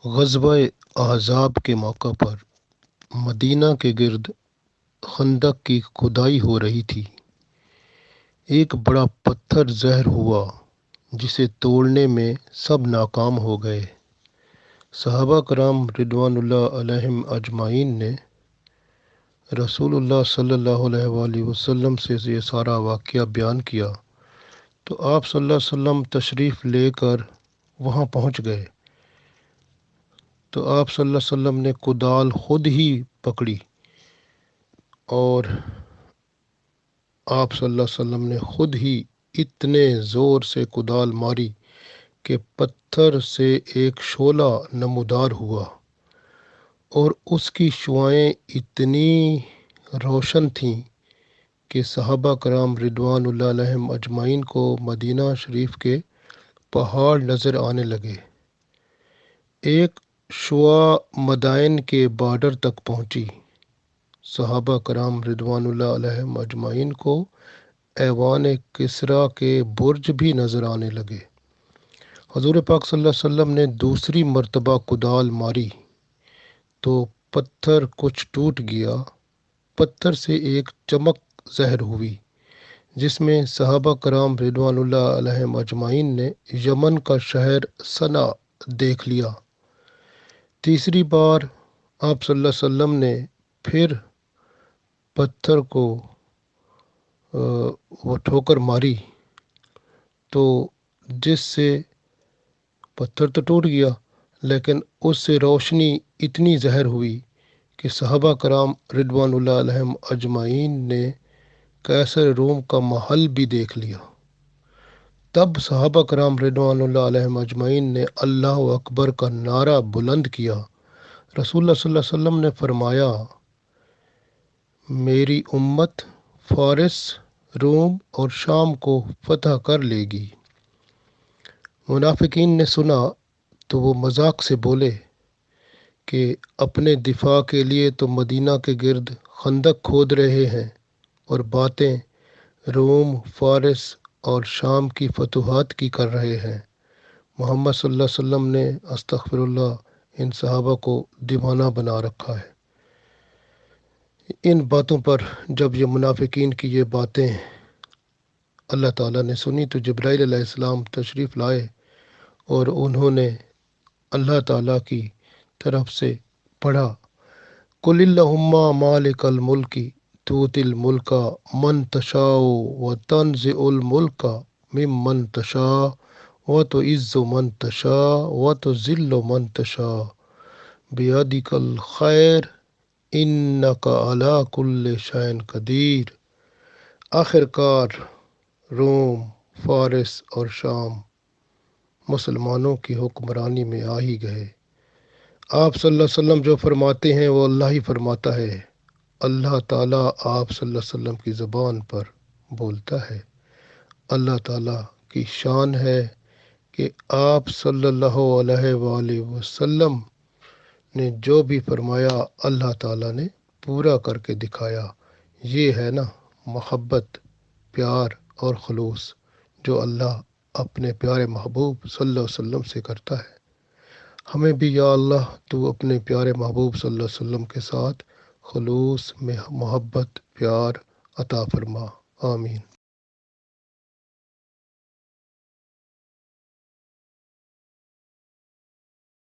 غزوہ احزاب کے موقع پر مدینہ کے گرد خندق کی کھدائی ہو رہی تھی۔ ایک بڑا پتھر ظاہر ہوا جسے توڑنے میں سب ناکام ہو گئے۔ صحابہ کرام رضوان اللہ علیہم اجمعین نے رسول اللہ صلی اللہ علیہ وآلہ وسلم سے یہ سارا واقعہ بیان کیا تو آپ صلی اللہ علیہ وسلم تشریف لے کر وہاں پہنچ گئے تو آپ صلی اللہ علیہ وسلم نے کدال خود ہی پکڑی اور آپ صلی اللہ علیہ وسلم نے خود ہی اتنے زور سے کدال ماری کہ پتھر سے ایک شعلہ نمودار ہوا اور اس کی شعاعیں اتنی روشن تھیں کہ صحابہ کرام رضوان اللہ علیہم اجمعین کو مدینہ شریف کے پہاڑ نظر آنے لگے۔ ایک شعاع مدائن کے بارڈر تک پہنچی۔ صحابہ کرام رضوان اللہ علیہم اجمعین کو ایوان کسریٰ کے برج بھی نظر آنے لگے۔ حضور پاک صلی اللہ علیہ وسلم نے دوسری مرتبہ کدال ماری تو پتھر کچھ ٹوٹ گیا۔ پتھر سے ایک چمک ظاہر ہوئی جس میں صحابہ کرام رضوان اللہ علیہم اجمعین نے یمن کا شہر صنع دیکھ لیا۔ تیسری بار آپ صلی اللہ علیہ وسلم نے پھر پتھر کو وہ ٹھوکر ماری تو جس سے پتھر تو ٹوٹ گیا لیکن اس سے روشنی اتنی ظاہر ہوئی کہ صحابہ کرام رضوان اللہ علیہم اجمعین نے قیصر روم کا محل بھی دیکھ لیا۔ تب صحابہ کرام رضوان اللہ علیہم اجمعین نے اللہ اکبر کا نعرہ بلند کیا۔ رسول اللہ صلی اللہ علیہ وسلم نے فرمایا، میری امت فارس، روم اور شام کو فتح کر لے گی۔ منافقین نے سنا تو وہ مذاق سے بولے کہ اپنے دفاع کے لیے تو مدینہ کے گرد خندق کھود رہے ہیں اور باتیں روم، فارس اور شام کی فتوحات کی کر رہے ہیں۔ محمد صلی اللہ علیہ وسلم نے استغفر اللہ ان صحابہ کو دیوانہ بنا رکھا ہے۔ ان باتوں پر جب یہ منافقین کی یہ باتیں اللہ تعالیٰ نے سنی تو جبرائیل علیہ السلام تشریف لائے اور انہوں نے اللہ تعالیٰ کی طرف سے پڑھا، قل اللہم مالک الملک تؤتی الملک من تشاء وتنزع الملک ممن تشاء وتعز من تشاء وتذل من تشاء بیدک الخیر انک علی کل شیء قدیر۔ آخر کار روم، فارس اور شام مسلمانوں کی حکمرانی میں آ ہی گئے۔ آپ صلی اللہ علیہ وسلم جو فرماتے ہیں وہ اللہ ہی فرماتا ہے۔ اللہ تعالیٰ آپ صلی اللہ علیہ وسلم کی زبان پر بولتا ہے۔ اللہ تعالیٰ کی شان ہے کہ آپ صلی اللہ علیہ وآلہ وسلم نے جو بھی فرمایا اللہ تعالیٰ نے پورا کر کے دکھایا۔ یہ ہے نا محبت، پیار اور خلوص جو اللہ اپنے پیارے محبوب صلی اللہ علیہ وسلم سے کرتا ہے۔ ہمیں بھی یا اللہ تو اپنے پیارے محبوب صلی اللہ علیہ وسلم کے ساتھ خلوص میں محبت، پیار عطا فرما، آمین۔